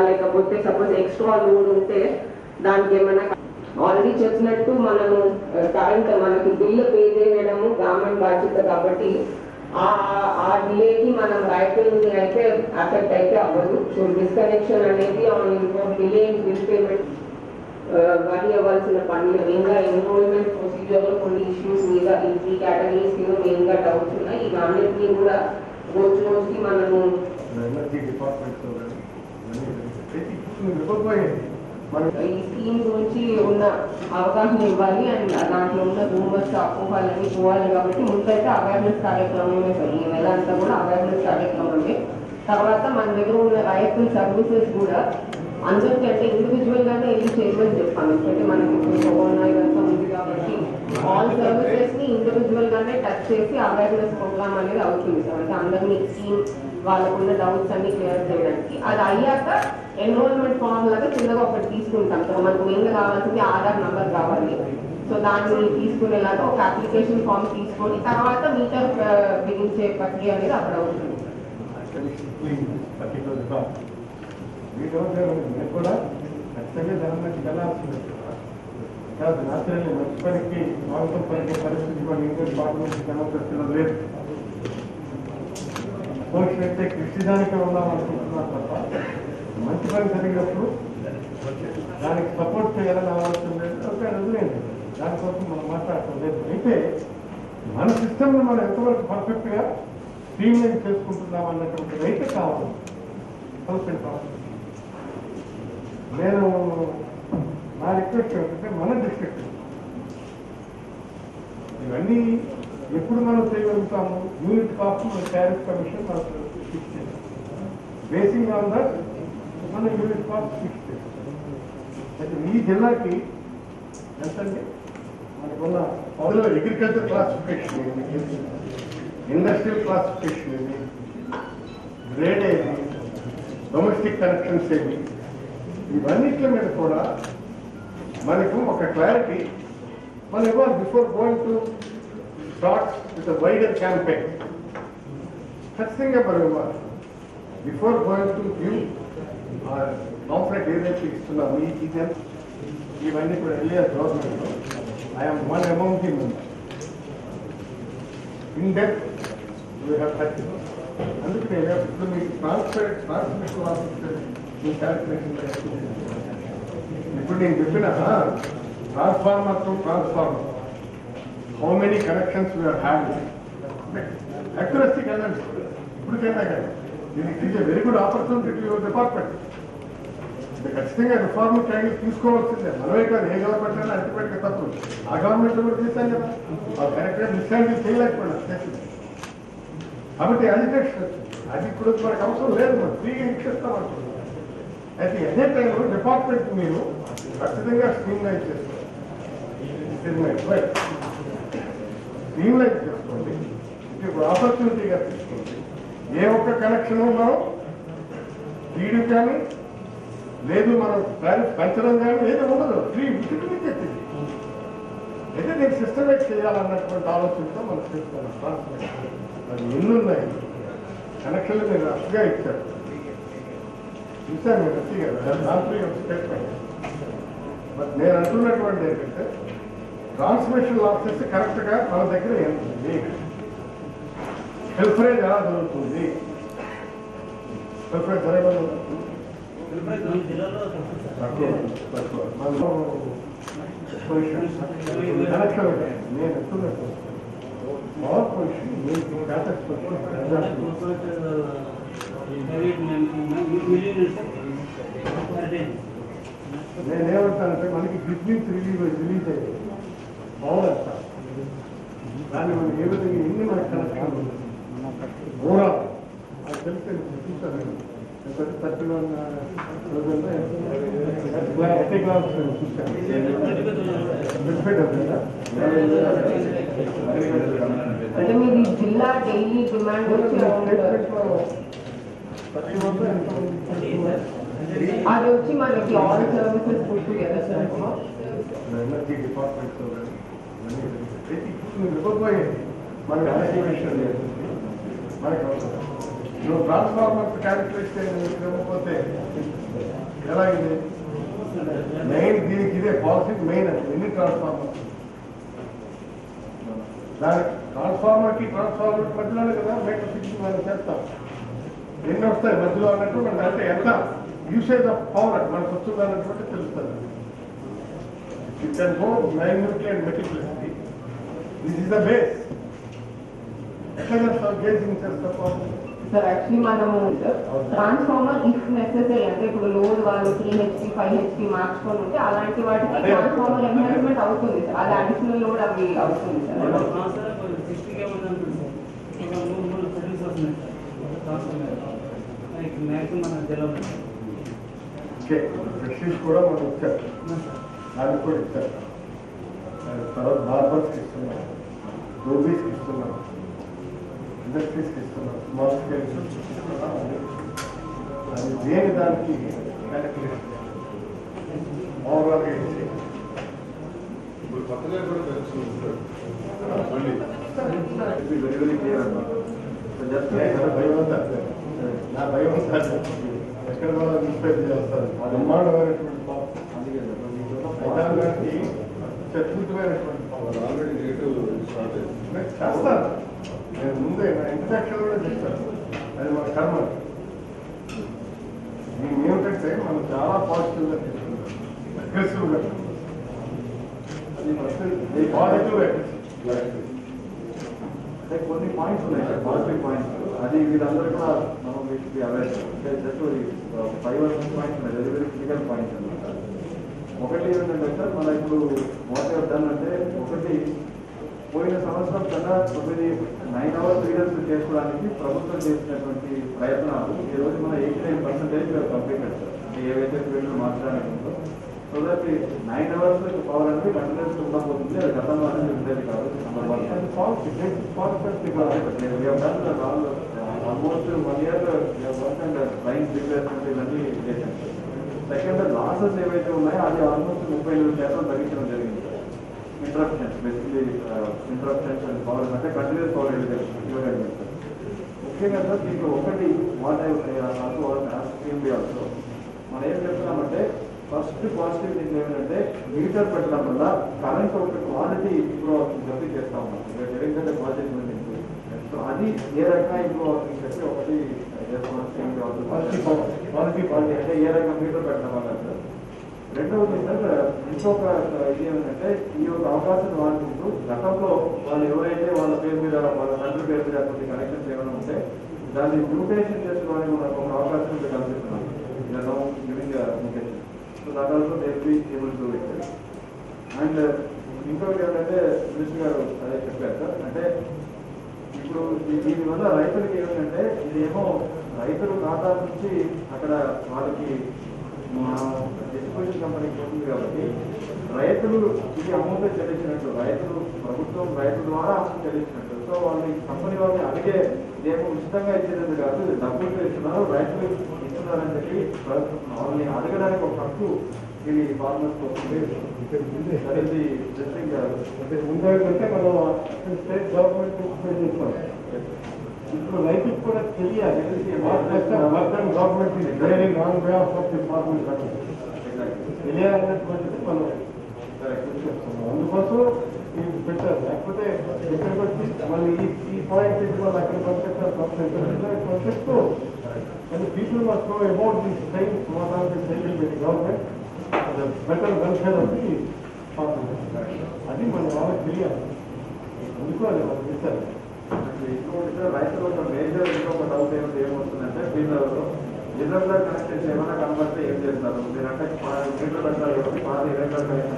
లేకపోతే suppose extra load ఉంటే దానికి ఏమైనా ఆల్రెడీ చెప్పినట్టు మనము కరెంట్ మనకి బిల్లు పే చేయడము గవర్నమెంట్ బాధ్యత కాబట్టి ఆ డిలేకి మనం రైతులని అయితే అఫెక్ట్ అయితే అవ్వదు. సో డిస్కనెక్షన్ అనేది డిలే బిల్ పేమెంట్ వరి అవ్వాల్సిన పనులు మెయిన్గా ఎన్రోల్మెంట్ ప్రొసీజర్ లో కొన్ని ఇష్యూస్ మీద ఈ కేటగిరీస్ కింద మెయిన్గా డౌట్స్ ఉన్నాయి. ఇవన్నిటినీ కూడా రోజు రోజుకి మనము ఈ స్కీమ్ గురించి ఉన్న అవగాహన ఇవ్వాలి అండ్ దాంట్లో ఉన్న రూమర్స్ అపోహాలన్నీ పోవాలి కాబట్టి ముందైతే అవేర్నెస్ కార్యక్రమమే ఈ నెల అంతా కూడా అవేర్నెస్ కార్యక్రమమే. తర్వాత మన దగ్గర ఉన్న రైతుల సర్వీసెస్ కూడా అందరికీ అంటే ఇండివిజువల్ గానే వెళ్ళి చేయమని చెప్పాను. ఎందుకంటే మనకి కరోనా ఇదంతా ఉంది కాబట్టి ఆల్ సర్వీసెస్ ని ఇండివిజువల్ గానే టచ్ చేసి అవేర్నెస్ ప్రోగ్రామ్ అనేది అవుతుంది సార్. అంటే అందరినీ స్కీమ్ వాళ్ళకున్న డౌట్స్ అన్ని క్లియర్ చేయడానికి అది అయ్యాక ఎన్రోల్మెంట్ ఫామ్ లాగా చిన్నగా ఒకటి తీసుకుంటాం. సో మనకు మెయిన్గా కావాల్సింది ఆధార్ నంబర్ కావాలి. సో దాన్ని తీసుకునేలాగా ఒక అప్లికేషన్ ఫామ్ తీసుకొని తర్వాత మీటర్ బిగించే ప్రక్రియ అనేది అక్కడ అవుతుంది. కూడా ఖచ్చితంగా జనం నుంచి వెళ్ళాల్సింది కాదు. నాచురల్ మంచి పనికి మాంసం పనికి పరిస్థితి కూడా ఇంకోటి పాట నుంచి జనం లేదు. పోషినట్టే కృషిదానికి ఉందామనుకుంటున్నారు తప్ప మంచి పని జరిగినప్పుడు దానికి సపోర్ట్ చేయాలని ఆలోచన లేదు. ఒక వదిలేండి, దానికోసం మనం మాట్లాడటం లేదు. అయితే మన సిస్టమ్ని మనం ఎంతవరకు పర్ఫెక్ట్గా స్ట్రీమ్లైన్ చేసుకుంటున్నాం అన్నటువంటిది అయితే కావాలి. నేను నా రిక్వెస్ట్ ఏంటంటే మన డిస్ట్రిక్ట్ ఇవన్నీ ఎప్పుడు మనం చేయగలుగుతాము. యూనిట్ కాస్ట్ మన టారిఫ్ కమిషన్ మనకు ఫిక్స్ చేస్తాం. బేసింగ్ ఆన్ దట్ మన యూనిట్ కాస్ట్ ఫిక్స్ చేస్తాం. అయితే ఈ జిల్లాకి ఎంతండి మనకున్న అందులో అగ్రికల్చర్ క్లాసిఫికేషన్ ఏమి, ఇండస్ట్రియల్ క్లాసిఫికేషన్ ఏమి, గ్రేడ్ ఏమి, డొమెస్టిక్ కనెక్షన్స్ ఏమి, ఇవన్నిటి మీద కూడా మనకు ఒక క్లారిటీ మనం ఇవ్వాలి before going to start with wider campaign. ఖచ్చితంగా మనం ఇవ్వాలి బిఫోర్ గోయింగ్ టు గివ్ కాంప్లెక్ట్ ఏదైతే ఇస్తున్నాము ఈ డీటెయిల్స్ ఇవన్నీ కూడా వెళ్ళి గవర్నమెంట్లో I'm one amount the member in depth we have touch. అందుకే ఇప్పుడు మీకు ట్రాన్స్మిషన్ ఆఫీసర్ మీ క్యాల్కులేషన్ ఇప్పుడు నేను చెప్పిన transformer to transformer how many connections we are having అక్యురసీకి వెళ్ళండి. ఇప్పటికైనా కానీ దీనికి is a very good opportunity to your department. ఖచ్చితంగా రిఫార్మ్ ట్యాంగిల్ తీసుకోవాల్సిందే. మనమే కాదు ఏ గవర్నమెంట్ అయినా అల్టిమేట్గా తప్పు. ఆ గవర్నమెంట్ కూడా చేశాం కదా, ఆ కరెక్ట్గా డిస్టాండ్ చేయలేకపోయినా చేసింది. కాబట్టి అజిటేషన్ అది ఇప్పుడు మనకు అవసరం లేదు, మనం ఫ్రీగా ఇచ్చేస్తామంటున్నాం. అయితే అదే టైంలో డిపార్ట్మెంట్ మీరు ఖచ్చితంగా స్ట్రీమ్లైన్ చేసుకోండి. స్ట్రీమ్లైన్ చేసుకోండి. ఇప్పుడు ఆపర్చునిటీగా తీసుకోండి. ఏ ఒక్క కనెక్షన్ మనం తీయడం కానీ లేదు, మనం టారిఫ్ పెంచడం కానీ ఏదో ఉండదు, ఫ్రీ విజిట్ చెప్పింది. అయితే నేను సిస్టమైజ్ చేయాలన్నటువంటి ఆలోచనతో మనం చేస్తున్నాం. అది ఎన్ని ఉన్నాయి కనెక్షన్లు మీరు రఫ్గా ఇచ్చారు, చూశాను మీరు రఫ్గా దాంట్లో స్టేట్మెంట్. బట్ నేను అంటున్నటువంటి ఏంటంటే ట్రాన్స్మిషన్ లాసెస్ కరెక్ట్గా మన దగ్గర ఏంటి, హెల్ఫరేజ్ ఎలా జరుగుతుంది, హెల్ఫరేజ్ జరగడం కనెక్షన్ నేను ఎత్తున్నట్టు పవర్ పొజిషన్ నేనేమంటానంటే మనకి బిజినెస్ రిలీజ్ అయ్యేది పవర్ అంటారు. దాన్ని మనం ఏ విధంగా ఎన్ని మనకి కనెక్షన్ ఓవరాల్ అది తెలిస్తే చూస్తాను. 31,000 అంటే మీది జిల్లా డైలీ డిమాండ్ అది వచ్చి మనకి all services put together sir. Energy department ఇవ్వబోయేది మనకి మనకి అవసరం నువ్వు ట్రాన్స్ఫార్మర్ క్యాలిక్యులేషన్ ఇవ్వకపోతే ఎలా ఇది మెయిన్ దీనికి ఇదే పాలసీ మెయిన్ అది ఎన్ని ట్రాన్స్ఫార్మర్ దాని ట్రాన్స్ఫార్మర్కి ట్రాన్స్ఫార్మర్ మధ్యలోనే కదా మేటర్ ఫిక్సింగ్ మనం చేస్తాం ఎన్ని వస్తాయి మధ్యలో అన్నట్టు మనకు అంటే ఎంత యూసేజ్ ఆఫ్ పవర్ మనకు వస్తుంది అన్నటువంటి తెలుస్తుంది you can go minutely and meticulously this is the base ఎట్లా చేస్తాం గేజింగ్ చేస్తాం సార్ యాక్చువల్లీ మనము ట్రాన్స్ఫార్మర్ ఇఫ్ నెసెసరీ అంటే ఇప్పుడు లోడ్ వాళ్ళు 3 HP 5 HP మార్చుకొని ఉంటే అలాంటి వాటికి ట్రాన్స్ఫార్మర్ ఎన్హాన్స్మెంట్ అవుతుంది సార్ అది అడిషనల్ లోడ్ అవి అవుతుంది సార్ ఫ్రెష్ కూడా మనం ఇచ్చారు దానికి కూడా ఇచ్చారు తర్వాత బార్బర్స్కి ఇస్తున్నాం రోబీస్కి ఇస్తున్నాం ఇండస్ట్రీస్కి ఇస్తున్నాం స్మాల్ స్కేల్ అది దేని దానికి ఓవరాల్గా ఇచ్చి ఇప్పుడు కొత్తగా కూడా తెలుసుకుంటారు భయం అంతా నా భయం అంతా ఎక్కడ కూడా మిస్టేక్ చేస్తారు బ్రహ్మాండమైనటువంటి పదార్థానికి చతుర్థమైనటువంటి ఆల్రెడీ రేటు స్టార్ట్ అయింది చేస్తారు నేను ముందే నా ఇంట్రడక్షన్ కూడా చేస్తాను అది మన కర్మ దీన్ని ఏమిటంటే మనం చాలా పాజిటివ్గా తీసుకుంటాం అగ్రెసివ్గా పాజిటివ్ అంటే కొన్ని పాయింట్స్ ఉన్నాయి సార్ పాజిటివ్ పాయింట్స్ అది వీళ్ళందరూ కూడా మనం వీటికి అవేర్ అంటే జస్ట్ 5 పాయింట్స్ ఉన్నాయి వెరీ వెరీ క్రిటికల్ పాయింట్స్ అనమాట. ఒకటి ఏంటంటే సార్ మన ఇప్పుడు వాట్ ఎవర్ డన్ అంటే ఒకటి పోయిన సంవత్సరం కన్నా 9 hours రీడర్స్ చేసుకోవడానికి ప్రభుత్వం చేసినటువంటి ప్రయత్నాలు ఈ రోజు మన 89% కంప్లీటెడ్ సార్ అంటే ఏవైతే ఫీల్డ్ మార్చడానికి ఉందో సో దట్ 9 hours పవర్ అనేది కంటిన్యూస్ ఉండబోతుంది అది గతంలో అనేది ఉండేది కాదు almost 1 year work and line replacement ఇవన్నీ చేశాను. సెకండ్ లాసెస్ ఏవైతే ఉన్నాయో అది ఆల్మోస్ట్ 38% తగ్గించడం జరిగింది. Interruptions basically interruptions and power అంటే కంటిన్యూస్ పవర్ ఇవ్వగలిగింది. ముఖ్యంగా సార్ దీంట్లో ఒకటి వాట్ ఆల్సో మనం ఏం చెప్తున్నామంటే ఫస్ట్ పాజిటివ్ థింగ్ ఏంటంటే మీటర్ పెట్టడం వల్ల కరెంట్ ఒక క్వాలిటీ ఇంప్రూవ్ అవుతుంది చెప్పి చేస్తా ఉన్నాం. ఎందుకంటే పాజిటివ్ సో అది ఏ రకంగా ఇంప్రూవ్ అవుతుంది చెప్పి ఒకటి క్వాలిటీ అంటే ఏ రకంగా మీటర్ పెట్టడం వల్ల సార్. రెండవది సార్ ఇంకొక ఇది ఏమంటే ఈ యొక్క అవకాశం వాడుకుంటూ గతంలో వాళ్ళు ఎవరైతే వాళ్ళ పేరు మీద వాళ్ళ తండ్రి పేరు మీద కొన్ని కనెక్షన్స్ ఏమైనా ఉంటే దాన్ని మ్యూటేషన్ చేసుకోవడానికి మనకు ఒక అవకాశం కల్పిస్తున్నాం. మ్యూటేషన్ సో దాని also they be able to it. And ఇంకొకటి ఏంటంటే మినిస్టర్ గారు అదే చెప్పారు సార్ అంటే ఇప్పుడు దీనివల్ల రైతులకి ఏమిటంటే ఇదేమో రైతులు ఖాతా నుంచి అక్కడ వాళ్ళకి డిస్ట్రిబ్యూషన్ కంపెనీకి పోతుంది కాబట్టి రైతులు ఇది అమౌంట్ చెల్లించినట్టు రైతులు ప్రభుత్వం రైతుల ద్వారా అమౌంట్ చెల్లించినట్టు. సో వాళ్ళు కంపెనీ వాళ్ళని అడిగే ఏమో ఉచితంగా ఇచ్చేది కాదు డబ్బులు ఇస్తున్నారు రైతులు ఇస్తున్నారని చెప్పి వాళ్ళని అడగడానికి ఒక హక్కు ఇది ఫార్మర్స్ వస్తుంది. అంటే ముందేంటంటే మనం స్టేట్ గవర్నమెంట్ చేస్తాం ఇప్పుడు రైతులకు కూడా తెలియాలి government very wrong way of farming తెలియాలన్నటువంటిది మనం అందుకోసం ఇది పెట్టారు. లేకపోతే ఎక్కడికి వచ్చి మళ్ళీ ఈ పాయింట్ వాళ్ళు అక్కడ పంపిస్తూ and people must know about these things, what are they saying by the government, the better welfare of the farmers. అది మన వాళ్ళకి తెలియాలి. అందుకోవాలి వాళ్ళు చేశారు. ఇంకొకటి రైతులు ఒక మేజర్ ఇంకొక డౌట్ ఏమవుతుందంటే వీళ్ళు ఇర్రెగ్యులర్ కనెక్షన్స్ ఏమైనా కనబడితే ఏం చేస్తారు మీరంటే మీటర్ పెట్టాలి కాబట్టి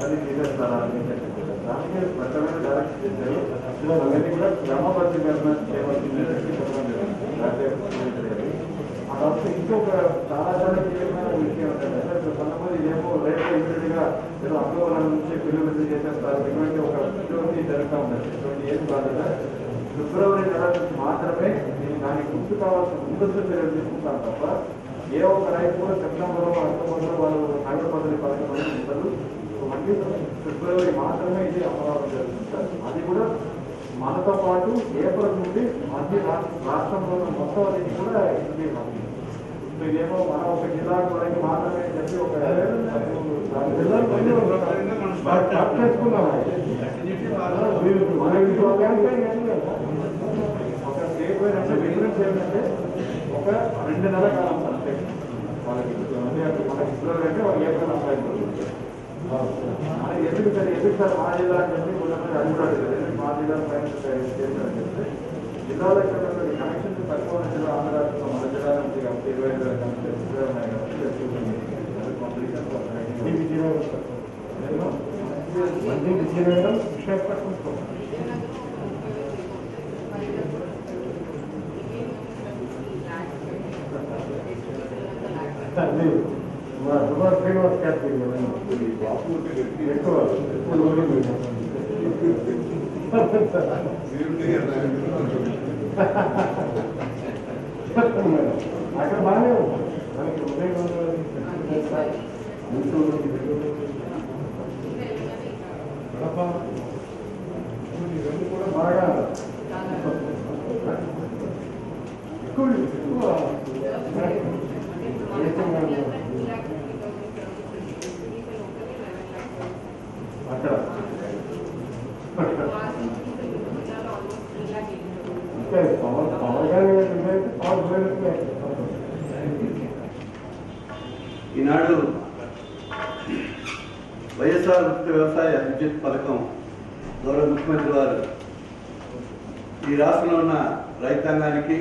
20 తీసేస్తారా అని దానికి స్పష్టమైన డైరెక్ట్ చేశారు. అవన్నీ కూడా క్రమబద్ధీకరణ చేయవలసింది చెప్పడం జరిగింది. ఆ తర్వాత ఇంకొక చాలా చాలా కీలకమైన విషయం ఏంటంటే కొంతమంది ఇదేమో రేట్లు ఇమీడియట్గా ఏదో అక్టోబర్ నుంచి బిల్లు విడుదల చేసేస్తారు ఇటువంటి ఒక ఇటువంటి జరుగుతూ ఉంటుంది. ఇటువంటి ఏం కాదు ఫిబ్రవరి నెల నుంచి మాత్రమే దానికి గుర్తు కావాల్సిన ముందస్తు చర్యలు తీసుకుంటారు తప్ప ఏ ఒక్క రైతు కూడా సెప్టెంబర్ అక్టోబర్లో వాళ్ళు హైదరాబాద్ పథకం ఉండదు. మళ్ళీ ఫిబ్రవరి మాత్రమే ఇది అమలు జరుగుతుంది సార్. అది కూడా మనతో పాటు ఏప్రిల్ నుండి అన్ని రాష్ట్రంలో మొత్తం అనేది కూడా ఇది ఇదేమో మనం ఒక జిల్లా వరకు మాత్రమే చెప్పి ఒక చేసుకున్నాం. ఒక స్టేట్ వైడ్ అంటే డిఫరెన్స్ ఏంటంటే ఒక 2 నెలల కాలం అంతే వాళ్ళకి మనకి ఇద్దరు అంటే వాళ్ళు ఏప్రిల్ అప్లై మనకి ఎందుకు సార్ మా జిల్లా అని చెప్పి కొంతమంది అడుగుతాడు కదా మా జిల్లా పైన చేస్తారని చెప్తే జిల్లాలో కనెక్షన్ తక్కువ జిల్లా ఆంధ్ర రాష్ట్రంలో మన జిల్లా నుంచి 25 కనెక్షన్స్ ఉన్నాయి కాబట్టి విశాఖపట్నం శ్రీనివాస్ క్యాటరీ ఎక్కువ అక్కడ బాగానే ఉంది మనకి ఉదయం ఇవన్నీ కూడా బాగా ఎక్కువ అక్కడ ఈనాడు వైఎస్ఆర్ ముక్త వ్యవసాయ విద్యుత్ పథకం గౌరవ ముఖ్యమంత్రి వారు ఈ రాష్ట్రంలో ఉన్న రైతాంగానికి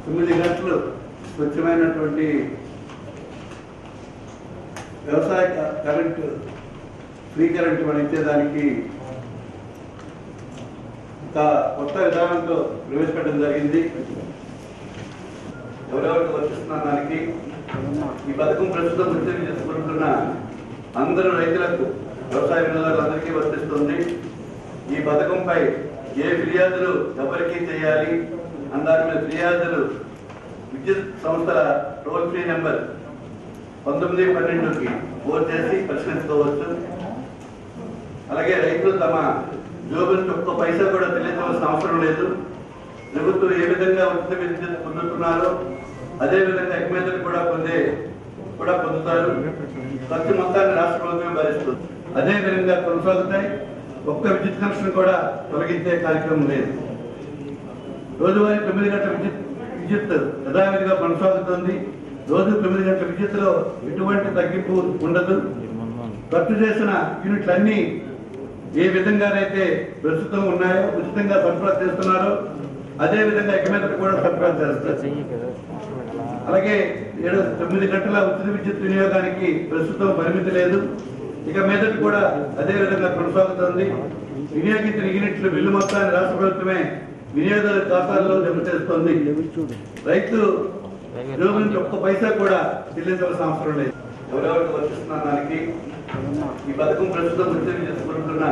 9 గంటలు స్వచ్ఛమైనటువంటి వ్యవసాయ కరెంటు ఫ్రీ కరెంటు మనం ఇచ్చేదానికి ఒక కొత్త విధానంతో ప్రవేశపెట్టడం జరిగింది. ఎవరెవరికి వర్తిస్తున్న దానికి ఈ పథకం ప్రస్తుతం ఉద్యోగం చేసుకుంటున్న అందరూ రైతులకు వ్యవసాయ వినియోగదారులందరికీ వర్తిస్తుంది. ఈ పథకంపై ఏ ఫిర్యాదులు ఎవరికి చేయాలి దాని మీద ఫిర్యాదులు విద్యుత్ సంస్థల టోల్ ఫ్రీ నెంబర్ 1912కి ఫోన్ చేసి పరిశీలించుకోవచ్చు. అలాగే రైతులు తమ జోబుల నుంచి ఒక్క పైసా కూడా చెల్లించవలసిన అవసరం లేదు. ప్రభుత్వం ఏ విధంగా ఉచిత విద్యుత్ పొందుతున్నారో అదే విధంగా ఎక్మేతలు కూడా పొందుతారు. ఖర్చు మొత్తాన్ని రాష్ట్ర ప్రభుత్వం భరిస్తుంది. అదే విధంగా కొనసాగుతాయి. ఒక్క విద్యుత్ కనెక్షన్ కూడా తొలగించే కార్యక్రమం లేదు. రోజువారీ 9 గంటల విద్యుత్ యథావిధిగా కొనసాగుతుంది. రోజు 9 గంటల విద్యుత్తులో ఎటువంటి తగ్గింపు ఉండదు. ఖర్చు చేసిన యూనిట్లన్నీ ఏ విధంగానైతే ప్రస్తుతం ఉన్నాయో ఉచితంగా సరఫరా చేస్తున్నారో అదే విధంగా ఎకమేతలు కూడా సరఫరా చేస్తారు. అలాగే 9 గంటల ఉచిత విద్యుత్ వినియోగానికి ప్రస్తుతం పరిమితి లేదు. ఇక మీదట కూడా అదే విధంగా కొనసాగుతుంది. వినియోగించిన యూనిట్ల బిల్లు మొత్తాన్ని రాష్ట్ర ప్రభుత్వమే వినియోగదారు ఖాతాల్లో జమ చేస్తుంది. రైతు జోబు నుంచి ఒక్క పైసా కూడా చెల్లించవలసిన అవసరం లేదు. ఎవరెవరికి వర్తిస్తున్న దానికి ఈ పథకం ప్రస్తుతం ఉద్యోగం చేసుకుంటున్న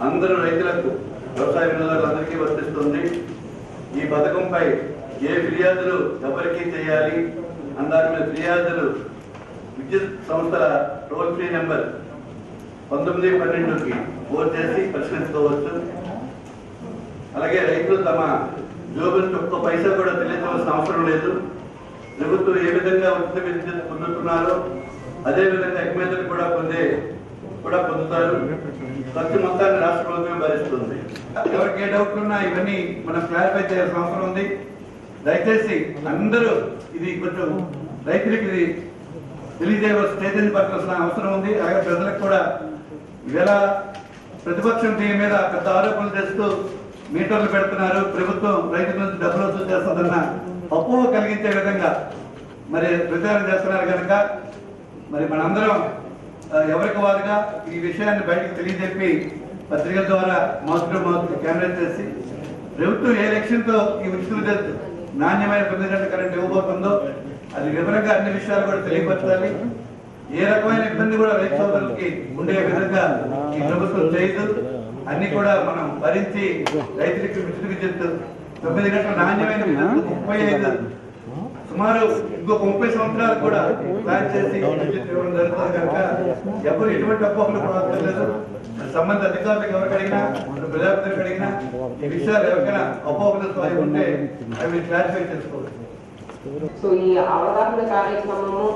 అందరూ రైతులకు వ్యవసాయ వినియోగదారులందరికీ వర్తిస్తుంది. ఈ పథకంపై ఏ ఫిర్యాదులు ఎవరికి చేయాలి దాని మీద ఫిర్యాదులు విద్యుత్ సంస్థల టోల్ ఫ్రీ నెంబర్ 1912కి ఫోన్ చేసి పరిశీలించుకోవచ్చు. అలాగే రైతులు తమ జోబుల నుంచి ఒక్క పైసా కూడా చెల్లించవలసిన అవసరం లేదు. ప్రభుత్వం ఏ విధంగా ఉచిత విద్యుత్ పొందుతున్నారో అదే విధంగా ఎక్మేతలు కూడా పొందుతారు. ఖర్చు మొత్తాన్ని రాష్ట్ర ప్రభుత్వం భరిస్తుంది. ఎవరికి ఏ డౌట్లు ఉన్నా ఇవన్నీ మనం క్లారిఫై చేయాల్సిన అవసరం ఉంది. దయచేసి అందరూ ఇది కొంచెం రైతులకి ఇది తెలియజేయవలసిన చైతన్యపరచాల్సిన అవసరం ఉంది. అలాగే ప్రజలకు కూడా ఇవాళ ప్రతిపక్షం దీని మీద పెద్ద ఆరోపణలు చేస్తూ మీటర్లు పెడుతున్నారు, ప్రభుత్వం రైతుల నుంచి డబ్బులు వసూలు చేస్తుందన్న అపోహ కలిగించే విధంగా మరి ప్రచారం చేస్తున్నారు కనుక మరి మనందరం ఎవరికి వారుగా ఈ విషయాన్ని బయటకు తెలియజెప్పి పత్రికల ద్వారా మౌత్ క్యాన్వాస్ చేసి ప్రభుత్వం ఏ లక్ష్యంతో ఈ ఉచిత విద్యుత్ నాణ్యమైన 9 గంటల కరెంట్ ఇవ్వబోతుందో అది వివరంగా అన్ని విషయాలు కూడా తెలియపరచాలి. ఏ రకమైన ఇబ్బంది కూడా రైతు సోదరులకి ఉండే విధంగా ఈ ప్రభుత్వం చేయదు. అన్ని కూడా మనం భరించి రైతులకి ఉచిత విద్యుత్ 9 గంటల నాణ్యమైన విద్యుత్ 35 సుమారు ఇంకొక 30 సంవత్సరాలు కూడా ప్లాన్ చేసి విద్యుత్ ఇవ్వడం జరుగుతుంది కనుక ఎవరు ఎటువంటి అపోహలు పడలేదు. సంబంధిత అధికారులకు ఎవరికి అడిగినా, ప్రజాప్రతినిధులకు అడిగినా ఈ విషయాలు ఎవరికైనా అపోహలతో అవి ఉంటే అవి క్లారిఫై చేసుకోవచ్చు. సో ఈ అవగాహన కార్యక్రమము